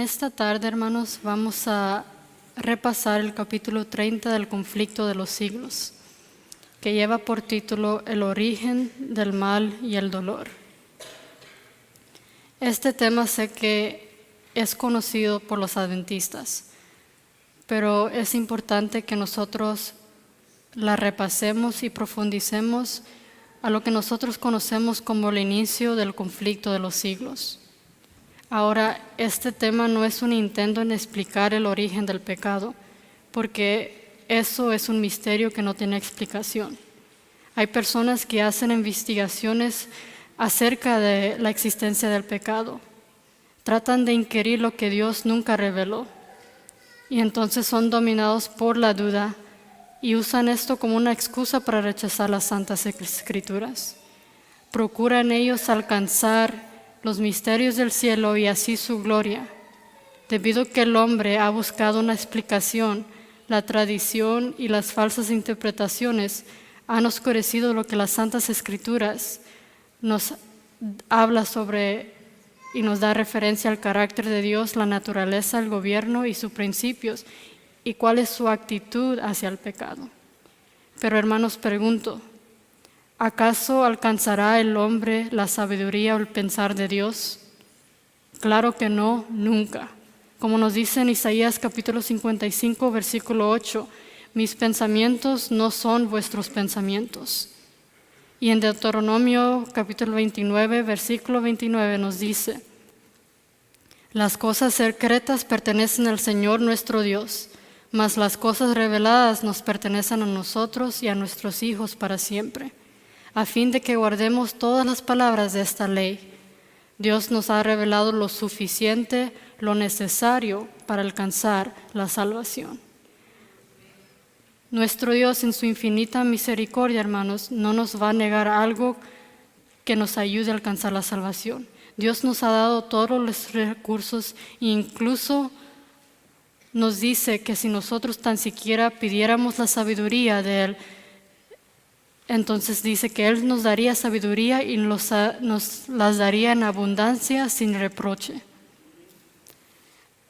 En esta tarde, hermanos, vamos a repasar el capítulo 30 del conflicto de los siglos, que lleva por título El origen del mal y el dolor. Este tema sé que es conocido por los adventistas, pero es importante que nosotros la repasemos y profundicemos a lo que nosotros conocemos como el inicio del conflicto de los siglos. Ahora, este tema no es un intento en explicar el origen del pecado, porque eso es un misterio que no tiene explicación. Hay personas que hacen investigaciones acerca de la existencia del pecado. Tratan de inquirir lo que Dios nunca reveló. Y entonces son dominados por la duda y usan esto como una excusa para rechazar las Santas Escrituras. Procuran ellos alcanzar los misterios del cielo y así su gloria. Debido a que el hombre ha buscado una explicación, la tradición y las falsas interpretaciones han oscurecido lo que las Santas Escrituras nos habla sobre y nos da referencia al carácter de Dios, la naturaleza, el gobierno y sus principios, y cuál es su actitud hacia el pecado. Pero hermanos, pregunto, ¿acaso alcanzará el hombre la sabiduría o el pensar de Dios? Claro que no, nunca. Como nos dice en Isaías capítulo 55, versículo 8, mis pensamientos no son vuestros pensamientos. Y en Deuteronomio capítulo 29, versículo 29 nos dice, las cosas secretas pertenecen al Señor nuestro Dios, mas las cosas reveladas nos pertenecen a nosotros y a nuestros hijos para siempre, a fin de que guardemos todas las palabras de esta ley. Dios nos ha revelado lo suficiente, lo necesario para alcanzar la salvación. Nuestro Dios, en su infinita misericordia, hermanos, no nos va a negar algo que nos ayude a alcanzar la salvación. Dios nos ha dado todos los recursos e incluso nos dice que si nosotros tan siquiera pidiéramos la sabiduría de Él, entonces dice que Él nos daría sabiduría y nos las daría en abundancia sin reproche.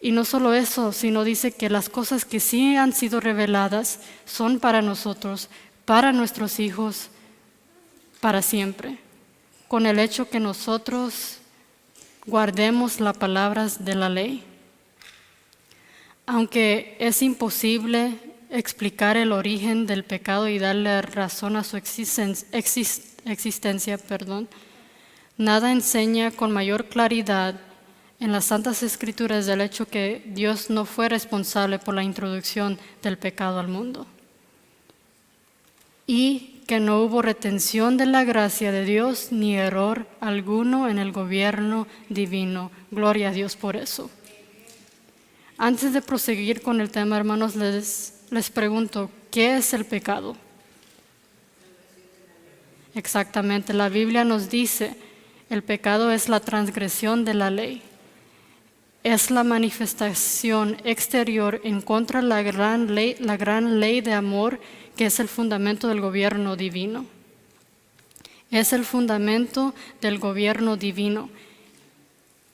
Y no solo eso, sino dice que las cosas que sí han sido reveladas son para nosotros, para nuestros hijos, para siempre, con el hecho que nosotros guardemos las palabras de la ley. Aunque es imposible explicar el origen del pecado y darle razón a su existencia, nada enseña con mayor claridad en las Santas Escrituras del hecho que Dios no fue responsable por la introducción del pecado al mundo y que no hubo retención de la gracia de Dios ni error alguno en el gobierno divino. Gloria a Dios por eso. Antes de proseguir con el tema, hermanos, les pregunto, ¿qué es el pecado? Exactamente, la Biblia nos dice, el pecado es la transgresión de la ley. Es la manifestación exterior en contra de la gran ley de amor que es el fundamento del gobierno divino. Es el fundamento del gobierno divino,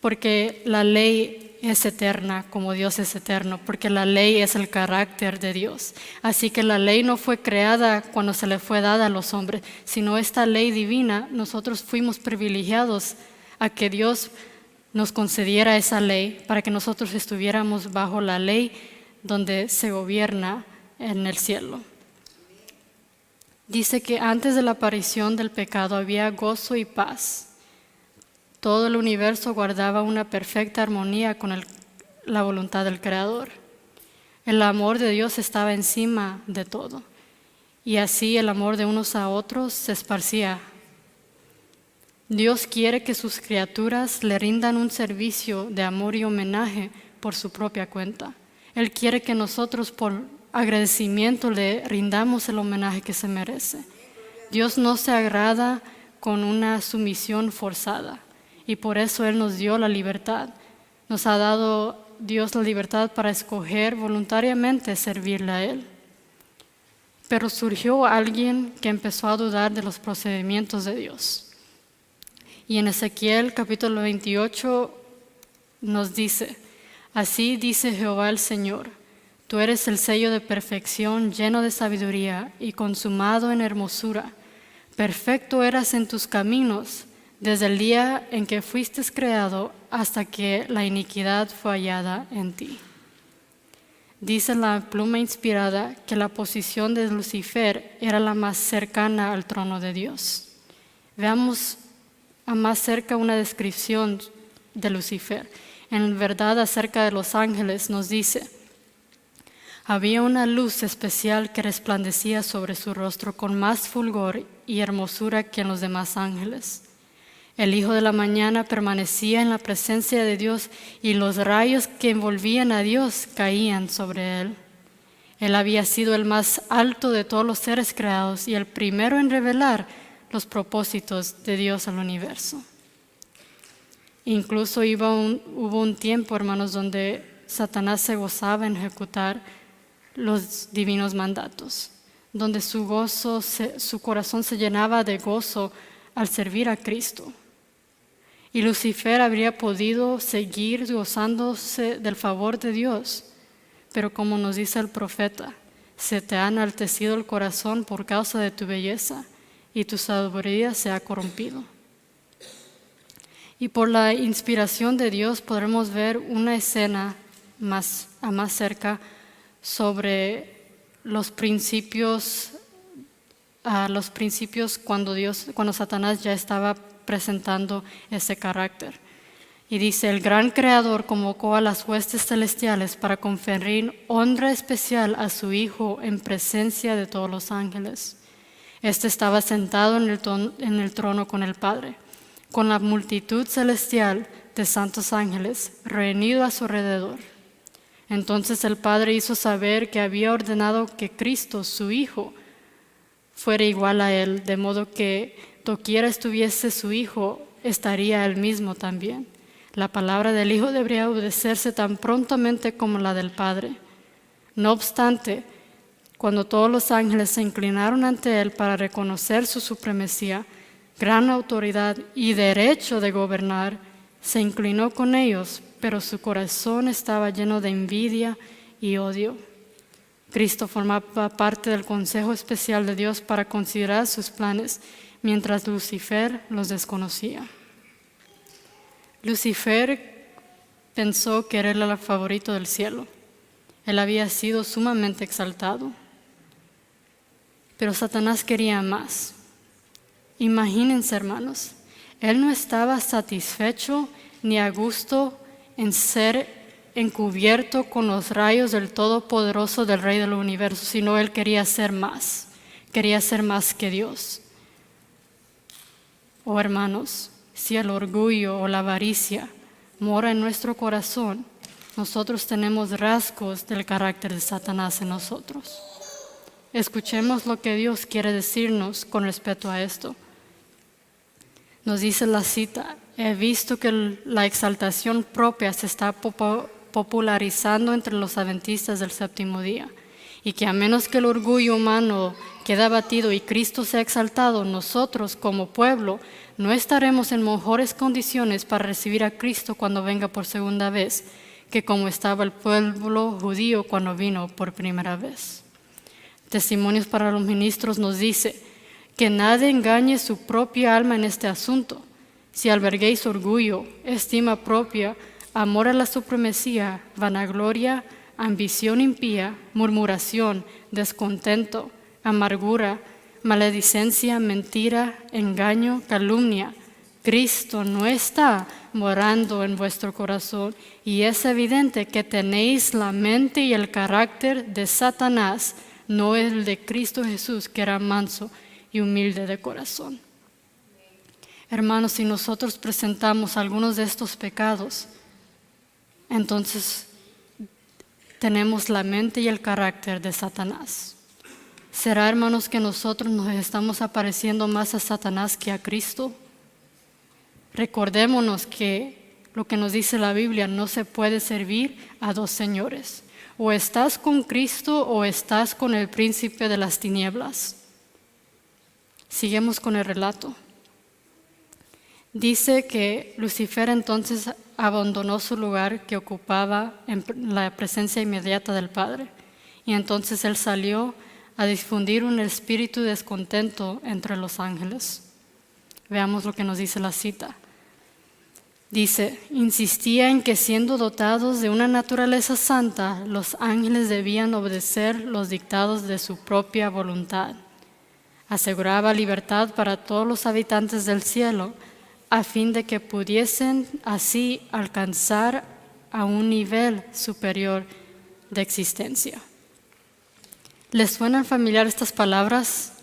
porque la ley es eterna como Dios es eterno, porque la ley es el carácter de Dios. Así que la ley no fue creada cuando se le fue dada a los hombres, sino esta ley divina, nosotros fuimos privilegiados a que Dios nos concediera esa ley para que nosotros estuviéramos bajo la ley donde se gobierna en el cielo. Dice que antes de la aparición del pecado había gozo y paz. Todo el universo guardaba una perfecta armonía con la voluntad del Creador. El amor de Dios estaba encima de todo. Y así el amor de unos a otros se esparcía. Dios quiere que sus criaturas le rindan un servicio de amor y homenaje por su propia cuenta. Él quiere que nosotros por agradecimiento le rindamos el homenaje que se merece. Dios no se agrada con una sumisión forzada y por eso Él nos dio la libertad. Nos ha dado Dios la libertad para escoger voluntariamente servirle a Él. Pero surgió alguien que empezó a dudar de los procedimientos de Dios. Y en Ezequiel capítulo 28 nos dice, Así dice Jehová el Señor: tú eres el sello de perfección, lleno de sabiduría y consumado en hermosura. Perfecto eras en tus caminos, desde el día en que fuiste creado hasta que la iniquidad fue hallada en ti. Dice la pluma inspirada que la posición de Lucifer era la más cercana al trono de Dios. Veamos a más cerca una descripción de Lucifer. En verdad, acerca de los ángeles nos dice: había una luz especial que resplandecía sobre su rostro con más fulgor y hermosura que en los demás ángeles. El Hijo de la Mañana permanecía en la presencia de Dios y los rayos que envolvían a Dios caían sobre él. Él había sido el más alto de todos los seres creados y el primero en revelar los propósitos de Dios al universo. Incluso hubo un tiempo, hermanos, donde Satanás se gozaba en ejecutar los divinos mandatos, donde su corazón se llenaba de gozo al servir a Cristo. Y Lucifer habría podido seguir gozándose del favor de Dios, pero como nos dice el profeta, se te ha enaltecido el corazón por causa de tu belleza y tu sabiduría se ha corrompido. Y por la inspiración de Dios podremos ver una escena más cerca sobre los principios cuando Satanás ya estaba presentando ese carácter. Y dice: el gran creador convocó a las huestes celestiales para conferir honra especial a su Hijo en presencia de todos los ángeles. Este estaba sentado en el trono con el Padre, con la multitud celestial de santos ángeles reunido a su alrededor. Entonces el Padre hizo saber que había ordenado que Cristo, su Hijo, fuera igual a él, de modo que doquiera estuviese su Hijo, estaría él mismo también. La palabra del Hijo debería obedecerse tan prontamente como la del Padre. No obstante, cuando todos los ángeles se inclinaron ante él para reconocer su supremacía, gran autoridad y derecho de gobernar, se inclinó con ellos, pero su corazón estaba lleno de envidia y odio. Cristo formaba parte del consejo especial de Dios para considerar sus planes, mientras Lucifer los desconocía. Lucifer pensó que era el favorito del cielo. Él había sido sumamente exaltado. Pero Satanás quería más. Imagínense, hermanos, él no estaba satisfecho ni a gusto en ser encubierto con los rayos del Todopoderoso del Rey del Universo, sino él quería ser más que Dios. Oh hermanos, si el orgullo o la avaricia mora en nuestro corazón, nosotros tenemos rasgos del carácter de Satanás en nosotros. Escuchemos lo que Dios quiere decirnos con respecto a esto. Nos dice la cita: he visto que la exaltación propia se está popularizando entre los adventistas del séptimo día, y que a menos que el orgullo humano quede abatido y Cristo sea exaltado, nosotros como pueblo no estaremos en mejores condiciones para recibir a Cristo cuando venga por segunda vez, que como estaba el pueblo judío cuando vino por primera vez. Testimonios para los Ministros nos dice: que nadie engañe su propia alma en este asunto. Si alberguéis orgullo, estima propia, amor a la supremacía, vanagloria, ambición impía, murmuración, descontento, amargura, maledicencia, mentira, engaño, calumnia, Cristo no está morando en vuestro corazón, y es evidente que tenéis la mente y el carácter de Satanás, no el de Cristo Jesús, que era manso y humilde de corazón. Hermanos, si nosotros presentamos algunos de estos pecados, entonces tenemos la mente y el carácter de Satanás. ¿Será, hermanos, que nosotros nos estamos apareciendo más a Satanás que a Cristo? Recordémonos que lo que nos dice la Biblia: no se puede servir a dos señores. O estás con Cristo o estás con el príncipe de las tinieblas. Seguimos con el relato. Dice que Lucifer entonces abandonó su lugar que ocupaba en la presencia inmediata del Padre. Y entonces él salió a difundir un espíritu descontento entre los ángeles. Veamos lo que nos dice la cita. Dice, insistía en que siendo dotados de una naturaleza santa, los ángeles debían obedecer los dictados de su propia voluntad. Aseguraba libertad para todos los habitantes del cielo, a fin de que pudiesen así alcanzar a un nivel superior de existencia. ¿Les suenan familiar estas palabras?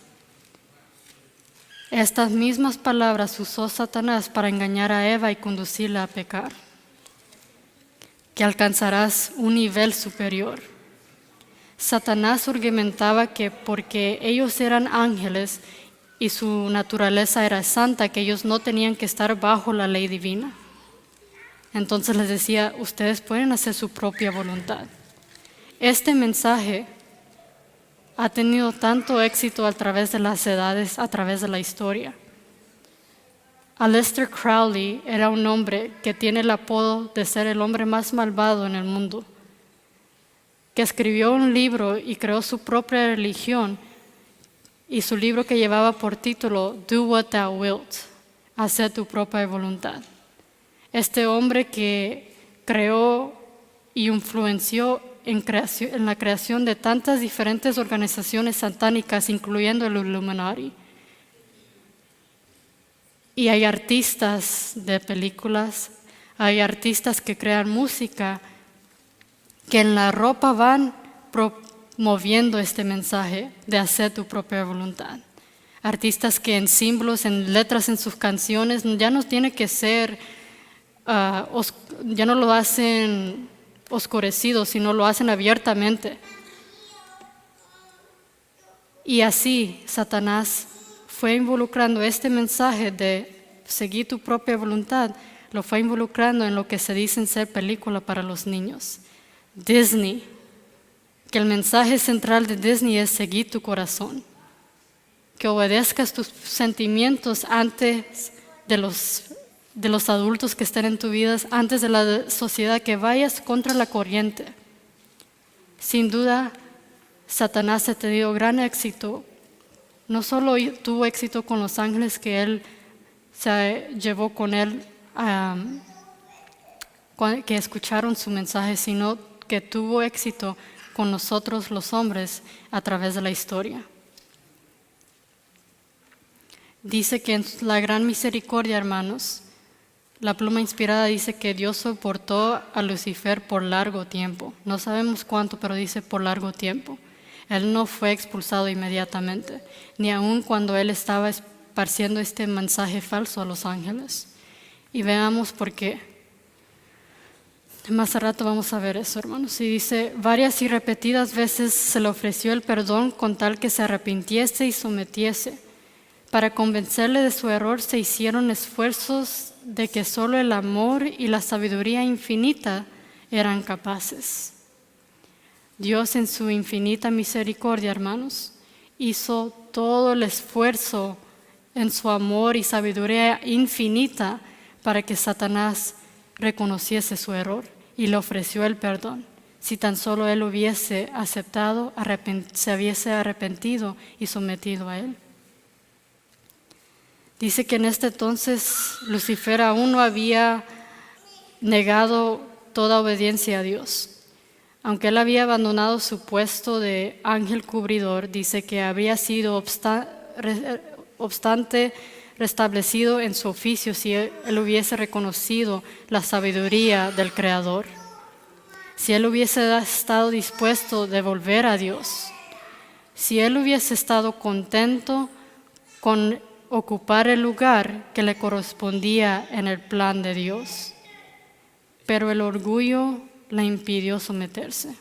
Estas mismas palabras usó Satanás para engañar a Eva y conducirla a pecar. Que alcanzarás un nivel superior. Satanás argumentaba que porque ellos eran ángeles y su naturaleza era santa, que ellos no tenían que estar bajo la ley divina. Entonces les decía, ustedes pueden hacer su propia voluntad. Este mensaje ha tenido tanto éxito a través de las edades, a través de la historia. Aleister Crowley era un hombre que tiene el apodo de ser el hombre más malvado en el mundo, que escribió un libro y creó su propia religión, y su libro que llevaba por título Do What Thou Wilt, hacer tu propia voluntad. Este hombre que creó y influenció en la creación de tantas diferentes organizaciones satánicas, incluyendo el Illuminati. Y hay artistas de películas, hay artistas que crean música, que en la ropa van promoviendo este mensaje de hacer tu propia voluntad. Artistas que en símbolos, en letras, en sus canciones, ya no tiene que ser, ya no lo hacen oscurecido, sino lo hacen abiertamente. Y así Satanás fue involucrando este mensaje de seguir tu propia voluntad, lo fue involucrando en lo que se dice ser película para los niños. Disney, que el mensaje central de Disney es seguir tu corazón, que obedezcas tus sentimientos antes de los adultos que estén en tu vida, antes de la sociedad, que vayas contra la corriente. Sin duda, Satanás ha tenido gran éxito. No solo tuvo éxito con los ángeles que él se llevó con él, que escucharon su mensaje, sino que tuvo éxito con nosotros los hombres a través de la historia. Dice que en la gran misericordia, hermanos, la pluma inspirada dice que Dios soportó a Lucifer por largo tiempo. No sabemos cuánto, pero dice por largo tiempo. Él no fue expulsado inmediatamente, ni aun cuando él estaba esparciendo este mensaje falso a los ángeles. Y veamos por qué. Más a rato vamos a ver eso, hermanos. Y dice, varias y repetidas veces se le ofreció el perdón con tal que se arrepintiese y sometiese. Para convencerle de su error se hicieron esfuerzos de que solo el amor y la sabiduría infinita eran capaces. Dios en su infinita misericordia, hermanos, hizo todo el esfuerzo en su amor y sabiduría infinita para que Satanás reconociese su error y le ofreció el perdón. Si tan solo él hubiese aceptado, se hubiese arrepentido y sometido a él. Dice que en este entonces Lucifer aún no había negado toda obediencia a Dios. Aunque él había abandonado su puesto de ángel cubridor, dice que habría sido obstante restablecido en su oficio si él hubiese reconocido la sabiduría del Creador. Si él hubiese estado dispuesto de volver a Dios. Si él hubiese estado contento con ocupar el lugar que le correspondía en el plan de Dios. Pero el orgullo le impidió someterse.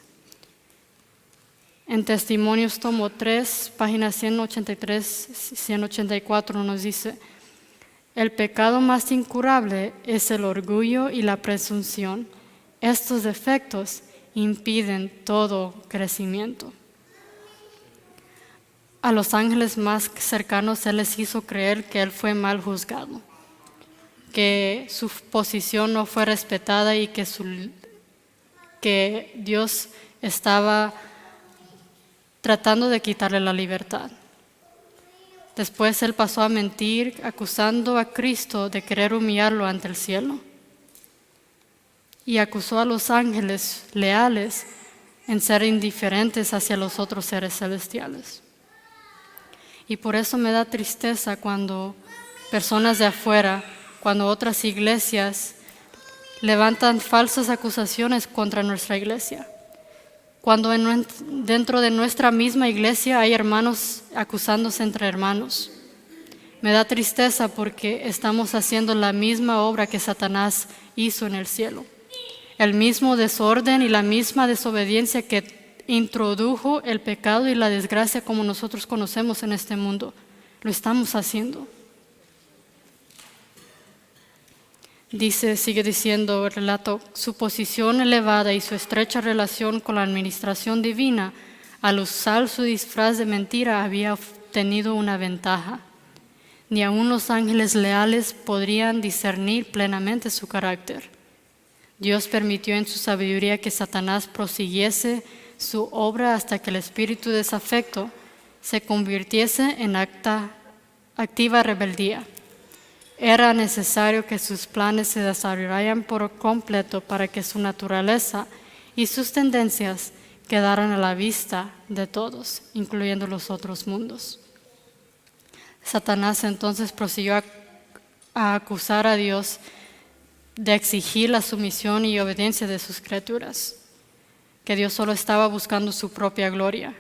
En Testimonios tomo 3, páginas 183-184 nos dice, el pecado más incurable es el orgullo y la presunción. Estos defectos impiden todo crecimiento. A los ángeles más cercanos él les hizo creer que él fue mal juzgado. que su posición no fue respetada y que Dios estaba tratando de quitarle la libertad. Después él pasó a mentir, acusando a Cristo de querer humillarlo ante el cielo. Y acusó a los ángeles leales en ser indiferentes hacia los otros seres celestiales. Y por eso me da tristeza cuando personas de afuera, cuando otras iglesias levantan falsas acusaciones contra nuestra iglesia. Cuando dentro de nuestra misma iglesia hay hermanos acusándose entre hermanos. Me da tristeza porque estamos haciendo la misma obra que Satanás hizo en el cielo. El mismo desorden y la misma desobediencia que introdujo el pecado y la desgracia como nosotros conocemos en este mundo. Lo estamos haciendo. Sigue diciendo el relato, su posición elevada y su estrecha relación con la administración divina, al usar su disfraz de mentira, había obtenido una ventaja. Ni aun los ángeles leales podrían discernir plenamente su carácter. Dios permitió en su sabiduría que Satanás prosiguiese su obra hasta que el espíritu desafecto se convirtiese en activa rebeldía. Era necesario que sus planes se desarrollaran por completo para que su naturaleza y sus tendencias quedaran a la vista de todos, incluyendo los otros mundos. Satanás entonces prosiguió a acusar a Dios de exigir la sumisión y obediencia de sus criaturas, que Dios solo estaba buscando su propia gloria.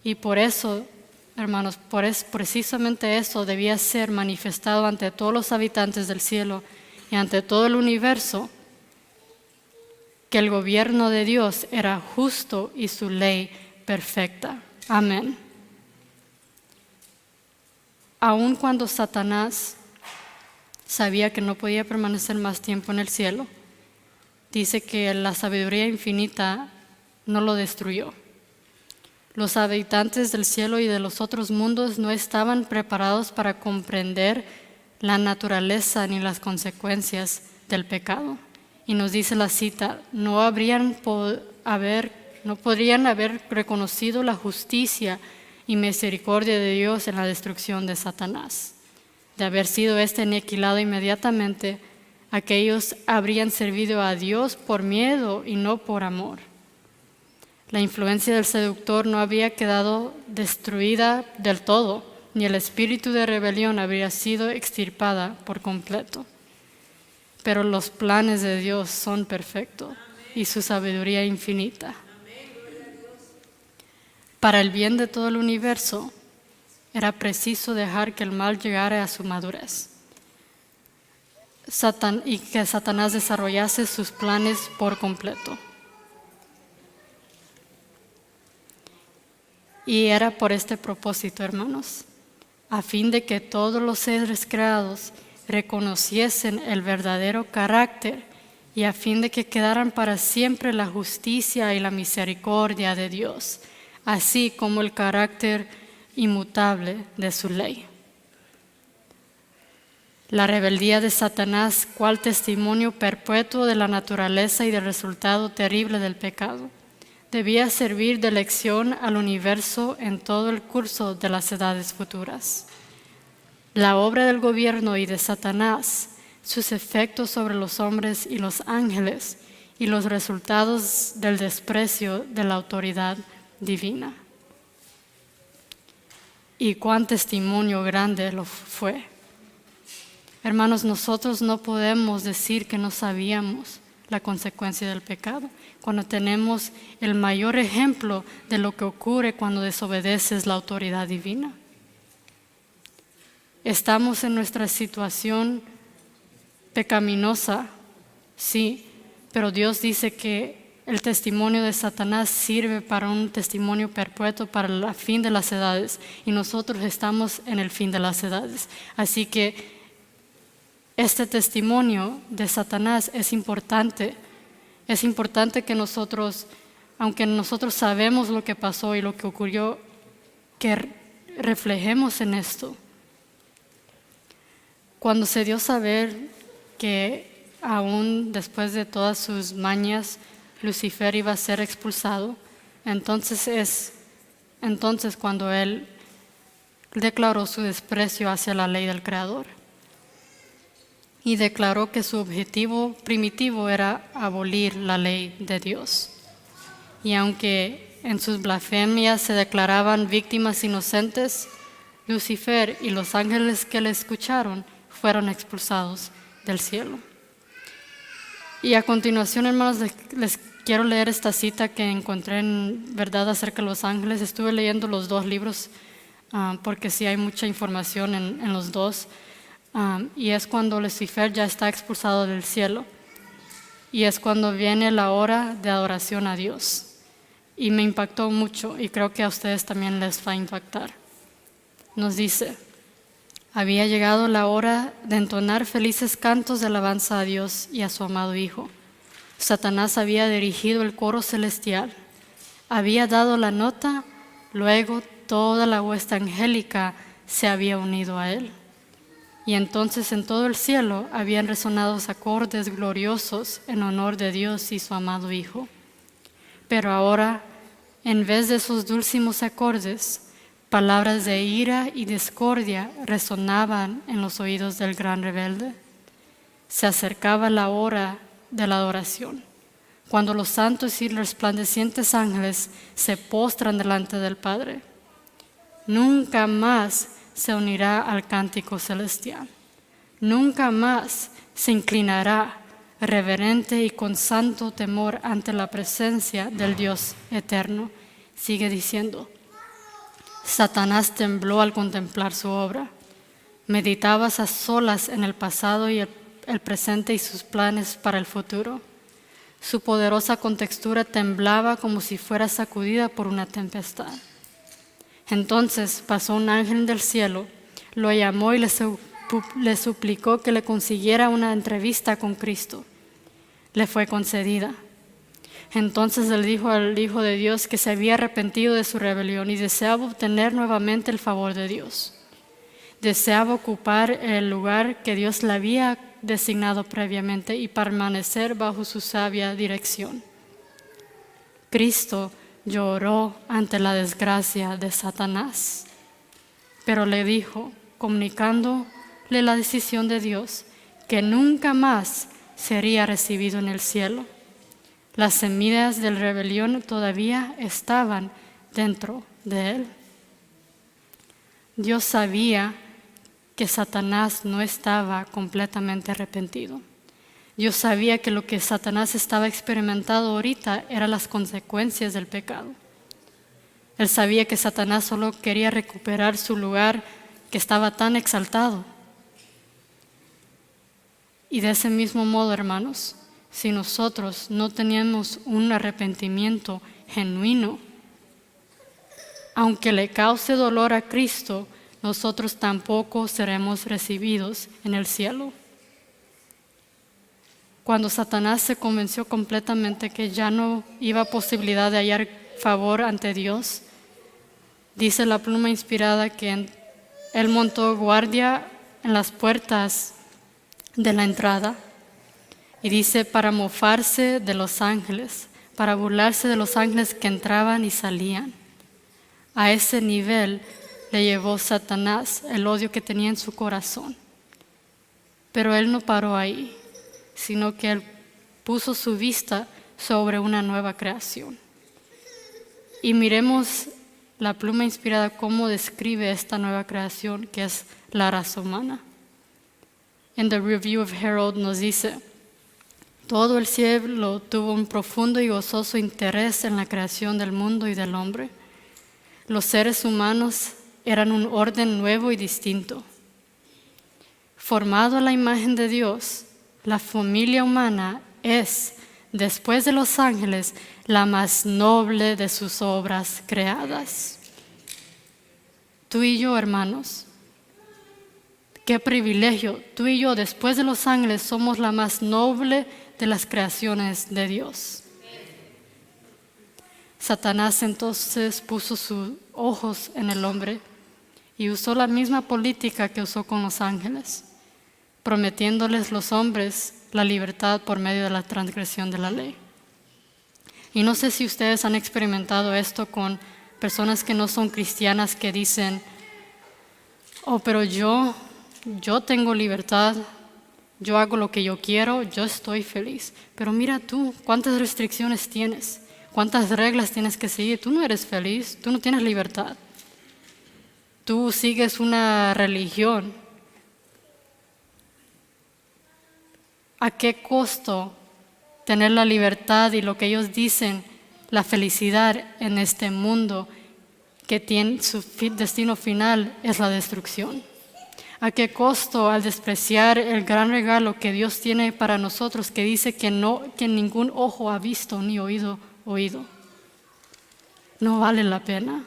Y por eso, hermanos, precisamente eso debía ser manifestado ante todos los habitantes del cielo y ante todo el universo, que el gobierno de Dios era justo y su ley perfecta. Amén. Aun cuando Satanás sabía que no podía permanecer más tiempo en el cielo, dice que la sabiduría infinita no lo destruyó. Los habitantes del cielo y de los otros mundos no estaban preparados para comprender la naturaleza ni las consecuencias del pecado. Y nos dice la cita, no podrían haber reconocido la justicia y misericordia de Dios en la destrucción de Satanás. De haber sido aniquilado inmediatamente, aquellos habrían servido a Dios por miedo y no por amor. La influencia del seductor no había quedado destruida del todo, ni el espíritu de rebelión habría sido extirpada por completo. Pero los planes de Dios son perfectos y su sabiduría infinita. Para el bien de todo el universo, era preciso dejar que el mal llegara a su madurez y que Satanás desarrollase sus planes por completo. Y era por este propósito, hermanos, a fin de que todos los seres creados reconociesen el verdadero carácter y a fin de que quedaran para siempre la justicia y la misericordia de Dios, así como el carácter inmutable de su ley. La rebeldía de Satanás, cual testimonio perpetuo de la naturaleza y del resultado terrible del pecado, debía servir de lección al universo en todo el curso de las edades futuras. La obra del gobierno y de Satanás, sus efectos sobre los hombres y los ángeles y los resultados del desprecio de la autoridad divina. Y cuán testimonio grande lo fue. Hermanos, nosotros no podemos decir que no sabíamos la consecuencia del pecado, cuando tenemos el mayor ejemplo de lo que ocurre cuando desobedeces la autoridad divina. Estamos en nuestra situación pecaminosa, sí, pero Dios dice que el testimonio de Satanás sirve para un testimonio perpetuo para el fin de las edades, y nosotros estamos en el fin de las edades. Así que este testimonio de Satanás es importante. Es importante que nosotros, aunque nosotros sabemos lo que pasó y lo que ocurrió, que reflejemos en esto. Cuando se dio a saber que aún después de todas sus mañas, Lucifer iba a ser expulsado. Entonces cuando él declaró su desprecio hacia la ley del Creador y declaró que su objetivo primitivo era abolir la ley de Dios. Y aunque en sus blasfemias se declaraban víctimas inocentes, Lucifer y los ángeles que le escucharon fueron expulsados del cielo. Y a continuación, hermanos, les quiero leer esta cita que encontré en Verdad acerca de los ángeles. Estuve leyendo los dos libros porque sí hay mucha información en los dos. Y es cuando Lucifer ya está expulsado del cielo. Y es cuando viene la hora de adoración a Dios. Y me impactó mucho y creo que a ustedes también les va a impactar. Nos dice: había llegado la hora de entonar felices cantos de alabanza a Dios y a su amado Hijo. Satanás había dirigido el coro celestial, había dado la nota, luego toda la hueste angélica se había unido a él. Y entonces en todo el cielo habían resonado acordes gloriosos en honor de Dios y su amado Hijo. Pero ahora, en vez de esos dulcísimos acordes, palabras de ira y discordia resonaban en los oídos del gran rebelde. Se acercaba la hora de la adoración, cuando los santos y resplandecientes ángeles se postran delante del Padre. Nunca más se unirá al cántico celestial. Nunca más se inclinará reverente y con santo temor ante la presencia del Dios eterno. Sigue diciendo: Satanás tembló al contemplar su obra. Meditaba a solas en el pasado y el presente y sus planes para el futuro. Su poderosa contextura temblaba como si fuera sacudida por una tempestad. Entonces pasó un ángel del cielo, lo llamó y le suplicó que le consiguiera una entrevista con Cristo. Le fue concedida. Entonces él dijo al Hijo de Dios que se había arrepentido de su rebelión y deseaba obtener nuevamente el favor de Dios. Deseaba ocupar el lugar que Dios le había designado previamente y permanecer bajo su sabia dirección. Cristo lloró ante la desgracia de Satanás, pero le dijo, comunicándole la decisión de Dios, que nunca más sería recibido en el cielo. Las semillas de la rebelión todavía estaban dentro de él. Dios sabía que Satanás no estaba completamente arrepentido. Dios sabía que lo que Satanás estaba experimentando ahorita eran las consecuencias del pecado. Él sabía que Satanás solo quería recuperar su lugar que estaba tan exaltado. Y de ese mismo modo, hermanos, si nosotros no tenemos un arrepentimiento genuino, aunque le cause dolor a Cristo, nosotros tampoco seremos recibidos en el cielo. Cuando Satanás se convenció completamente que ya no iba a posibilidad de hallar favor ante Dios, dice la pluma inspirada que él montó guardia en las puertas de la entrada y dice para mofarse de los ángeles, para burlarse de los ángeles que entraban y salían. A ese nivel le llevó Satanás el odio que tenía en su corazón. Pero él no paró ahí, sino que él puso su vista sobre una nueva creación. Y miremos la pluma inspirada cómo describe esta nueva creación que es la raza humana. En The Review of Herald nos dice: todo el cielo tuvo un profundo y gozoso interés en la creación del mundo y del hombre. Los seres humanos eran un orden nuevo y distinto. Formado a la imagen de Dios, la familia humana es, después de los ángeles, la más noble de sus obras creadas. Tú y yo, hermanos, qué privilegio. Tú y yo, después de los ángeles, somos la más noble de las creaciones de Dios. Satanás entonces puso sus ojos en el hombre y usó la misma política que usó con los ángeles. prometiéndoles los hombres la libertad por medio de la transgresión de la ley. Y no sé si ustedes han experimentado esto con personas que no son cristianas que dicen, oh, pero yo tengo libertad, yo hago lo que yo quiero, yo estoy feliz. Pero mira tú, ¿cuántas restricciones tienes? ¿Cuántas reglas tienes que seguir? Tú no eres feliz, tú no tienes libertad. Tú sigues una religión. ¿A qué costo tener la libertad y lo que ellos dicen, la felicidad en este mundo que tiene su destino final es la destrucción? ¿A qué costo al despreciar el gran regalo que Dios tiene para nosotros, que dice que ningún ojo ha visto ni oído? No vale la pena.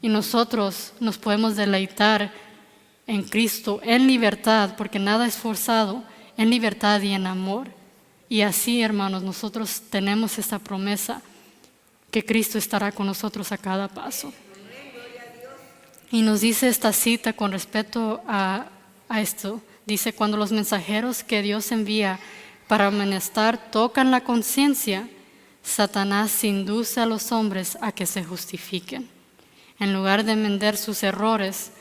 Y nosotros nos podemos deleitar en Cristo, en libertad, porque nada es forzado, en libertad y en amor. Y así, hermanos, nosotros tenemos esta promesa que Cristo estará con nosotros a cada paso. Y nos dice esta cita con respecto a esto. Dice, cuando los mensajeros que Dios envía para amonestar tocan la conciencia, Satanás induce a los hombres a que se justifiquen. En lugar de enmendar sus errores,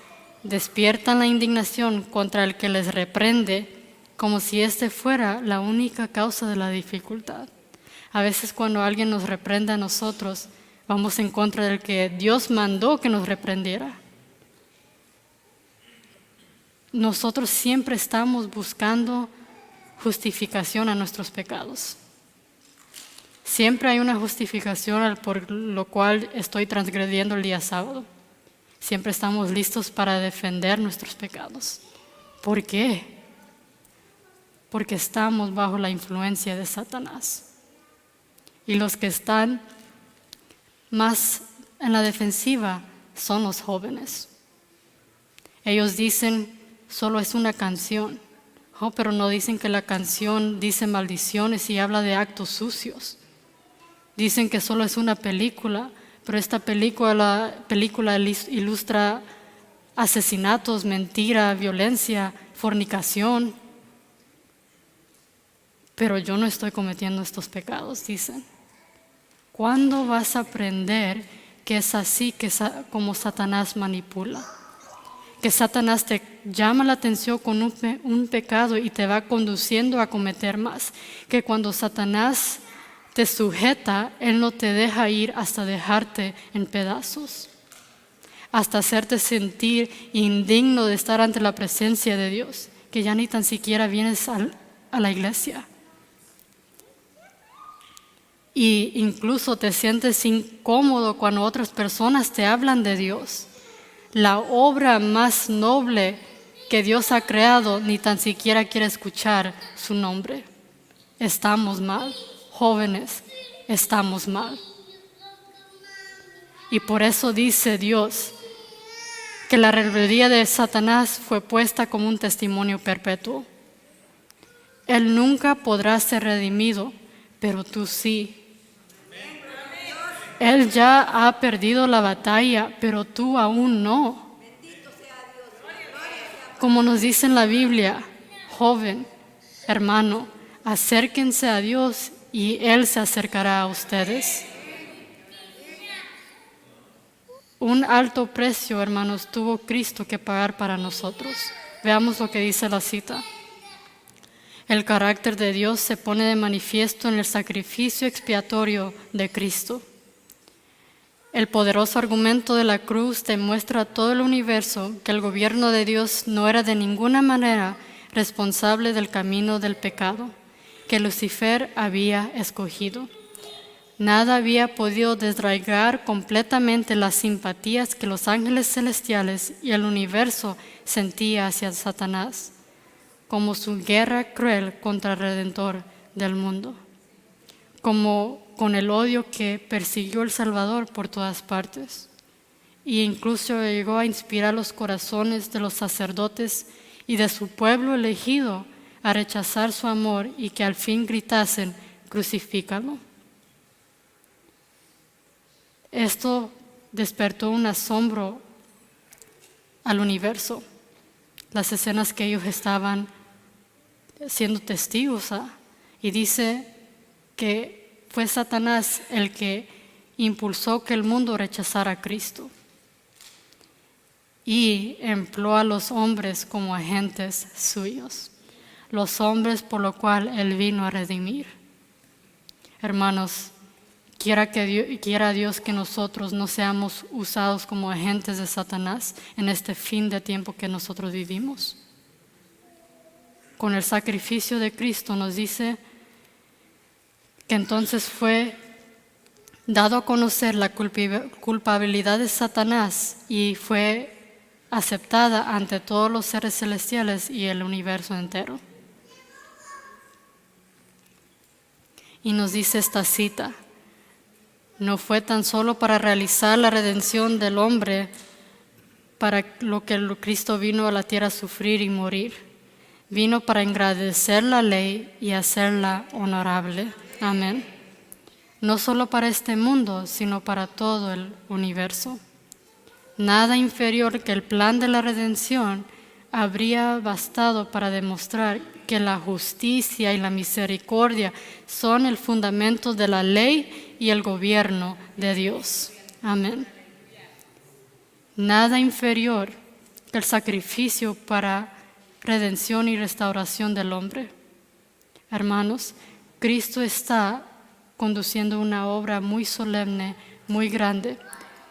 despiertan la indignación contra el que les reprende, como si este fuera la única causa de la dificultad. A veces cuando alguien nos reprende a nosotros, vamos en contra del que Dios mandó que nos reprendiera. Nosotros siempre estamos buscando justificación a nuestros pecados. Siempre hay una justificación por lo cual estoy transgrediendo el día sábado. Siempre estamos listos para defender nuestros pecados. ¿Por qué? Porque estamos bajo la influencia de Satanás. Y los que están más en la defensiva son los jóvenes. Ellos dicen, solo es una canción. Oh, pero no dicen que la canción dice maldiciones y habla de actos sucios. Dicen que solo es una película, pero esta película ilustra asesinatos, mentira, violencia, fornicación. Pero yo no estoy cometiendo estos pecados, dicen. ¿Cuándo vas a aprender que es así como Satanás manipula? Que Satanás te llama la atención con un pecado y te va conduciendo a cometer más. Que cuando Satanás te sujeta, Él no te deja ir hasta dejarte en pedazos, hasta hacerte sentir indigno de estar ante la presencia de Dios, que ya ni tan siquiera vienes a la iglesia. Y incluso te sientes incómodo cuando otras personas te hablan de Dios. La obra más noble que Dios ha creado ni tan siquiera quiere escuchar su nombre. Estamos mal, jóvenes, estamos mal. Y por eso dice Dios que la rebeldía de Satanás fue puesta como un testimonio perpetuo. Él nunca podrá ser redimido, pero tú sí. Él ya ha perdido la batalla, pero tú aún no. Como nos dice en la Biblia, joven, hermano, acérquense a Dios y Él se acercará a ustedes. Un alto precio, hermanos, tuvo Cristo que pagar para nosotros. Veamos lo que dice la cita. El carácter de Dios se pone de manifiesto en el sacrificio expiatorio de Cristo. El poderoso argumento de la cruz demuestra a todo el universo que el gobierno de Dios no era de ninguna manera responsable del camino del pecado que Lucifer había escogido. Nada había podido desarraigar completamente las simpatías que los ángeles celestiales y el universo sentía hacia Satanás, como su guerra cruel contra el Redentor del mundo, como con el odio que persiguió el Salvador por todas partes, e incluso llegó a inspirar los corazones de los sacerdotes y de su pueblo elegido a rechazar su amor y que al fin gritasen, crucifícalo. Esto despertó un asombro al universo. las escenas que ellos estaban siendo testigos a. Y dice que fue Satanás el que impulsó que el mundo rechazara a Cristo y empleó a los hombres como agentes suyos, los hombres por lo cual Él vino a redimir. Hermanos, quiera Dios que nosotros no seamos usados como agentes de Satanás en este fin de tiempo que nosotros vivimos. Con el sacrificio de Cristo nos dice que entonces fue dado a conocer la culpabilidad de Satanás y fue aceptada ante todos los seres celestiales y el universo entero. Y nos dice esta cita: no fue tan solo para realizar la redención del hombre, para lo que Cristo vino a la tierra a sufrir y morir. Vino para engrandecer la ley y hacerla honorable. Amén. No solo para este mundo, sino para todo el universo. Nada inferior que el plan de la redención habría bastado para demostrar que la justicia y la misericordia son el fundamento de la ley y el gobierno de Dios. Amén. Nada inferior que el sacrificio para redención y restauración del hombre. Hermanos, Cristo está conduciendo una obra muy solemne, muy grande,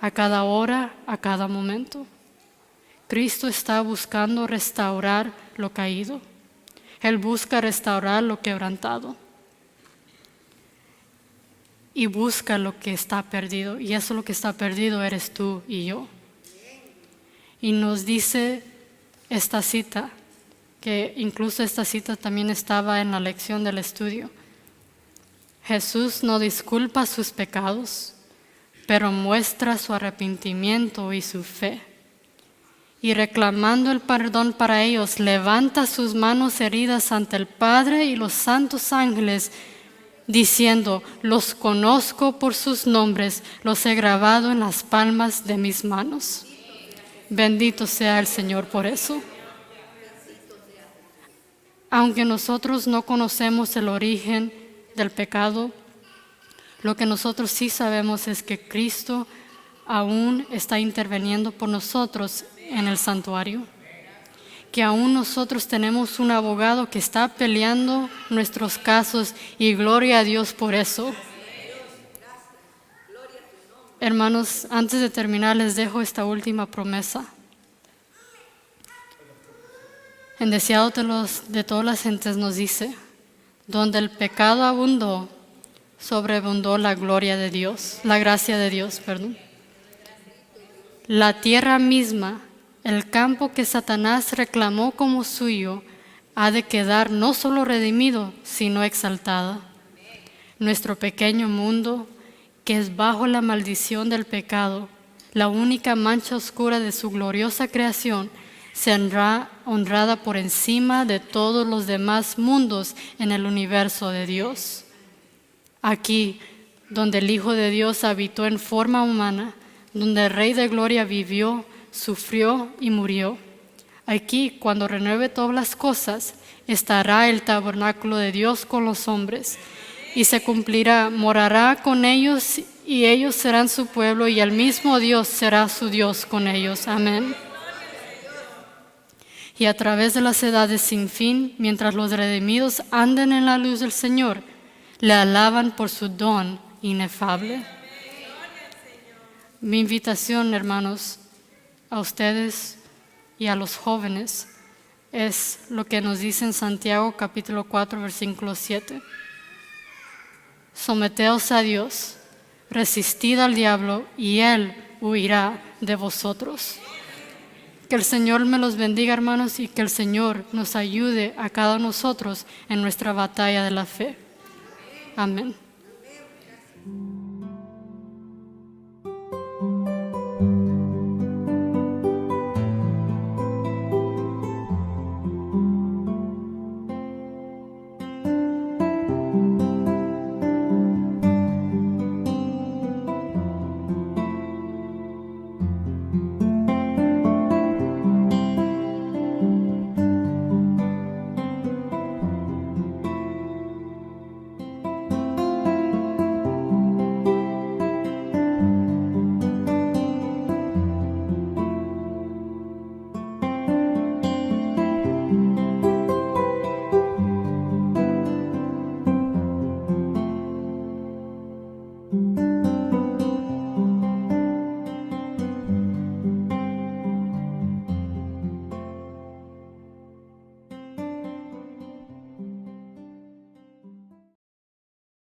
a cada hora, a cada momento. Cristo está buscando restaurar lo caído. Él busca restaurar lo quebrantado. Y busca lo que está perdido. Y eso lo que está perdido eres tú y yo. Y nos dice esta cita, que incluso esta cita también estaba en la lección del estudio. Jesús no disculpa sus pecados, pero muestra su arrepentimiento y su fe. Y reclamando el perdón para ellos, levanta sus manos heridas ante el Padre y los santos ángeles, diciendo: los conozco por sus nombres, los he grabado en las palmas de mis manos. Bendito sea el Señor por eso. Aunque nosotros no conocemos el origen del pecado, lo que nosotros sí sabemos es que Cristo aún está interviniendo por nosotros en el santuario, que aún nosotros tenemos un abogado que está peleando nuestros casos, y gloria a Dios por eso. Hermanos, antes de terminar les dejo esta última promesa. En Deseado de todas las gentes nos dice: donde el pecado abundó, sobreabundó la gloria de Dios, la gracia de Dios, perdón. La tierra misma, el campo que Satanás reclamó como suyo, ha de quedar no solo redimido, sino exaltada. Nuestro pequeño mundo, que es bajo la maldición del pecado, la única mancha oscura de su gloriosa creación, será honrada por encima de todos los demás mundos en el universo de Dios. Aquí, donde el Hijo de Dios habitó en forma humana, donde el Rey de Gloria vivió, sufrió y murió. Aquí, cuando renueve todas las cosas, estará el tabernáculo de Dios con los hombres, y se cumplirá, morará con ellos, y ellos serán su pueblo, y el mismo Dios será su Dios con ellos. Amén. Y a través de las edades sin fin, mientras los redimidos anden en la luz del Señor, le alaban por su don inefable. Mi invitación, hermanos, a ustedes y a los jóvenes es lo que nos dice en Santiago capítulo 4, versículo 7. Someteos a Dios, resistid al diablo y Él huirá de vosotros. Que el Señor me los bendiga, hermanos, y que el Señor nos ayude a cada uno de nosotros en nuestra batalla de la fe. Amén.